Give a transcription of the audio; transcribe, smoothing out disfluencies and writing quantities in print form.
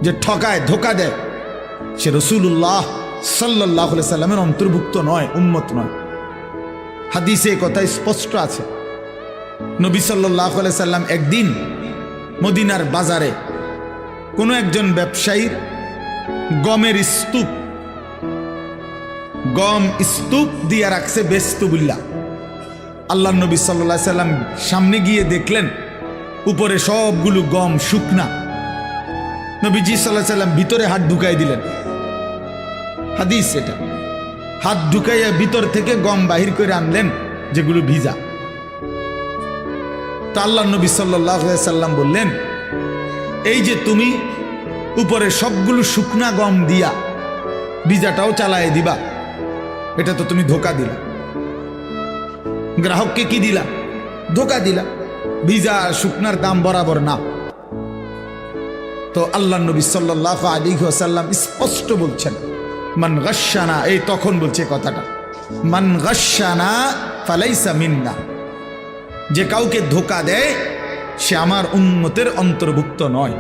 যে ঠকায় ধোকা দেয় সে রাসূলুল্লাহ সাল্লাল্লাহু আলাইহি সাল্লামের অন্তর্ভুক্ত নয়, উম্মত নয়। হাদিসে কথা স্পষ্ট আছে। নবী সাল্লাল্লাহু আলাইহি সাল্লাম একদিন মদিনার বাজারে কোনো একজন ব্যবসায়ীর গমের স্তূপ, গম স্তূপ দিয়া রাখছে বেস্তুবিল্লাহ। আল্লাহ নবী সাল্লাল্লাহু আলাইহি সাল্লাম সামনে গিয়ে দেখলেন উপরে সবগুলো গম শুকনা। নবীজি সাল্লাল্লাহু আলাইহি সাল্লাম ভিতরে হাত ঢুকাই দিলেন। হাদিস এটা, হাত ঢুকাইয়া ভিতর থেকে গম বাহির করে আনলেন যেগুলো ভিজা। তো আল্লাহ নবী সাল্লাল্লাহু আলাইহি সাল্লাম বললেন, এই যে তুমি উপরে সবগুলো শুকনা গম দিয়া ভিজাটাও চালায় দিবা, এটা তো তুমি ধোকা দিলা। গ্রাহককে কি দিলা? ধোকা দিলা। ভিজা আর শুকনার দাম বরাবর না। তো আল্লাহ নবী সাল্লাল্লাহু আলাইহি ওয়াসাল্লাম স্পষ্ট বলছেন, মান গাশশানা, এই তখন বলছে কথাটা, মান গাশশানা ফালাইসা মিন্না, যে কাউকে ধোকা দেয় সে আমার উম্মতের অন্তর্ভুক্ত নয়।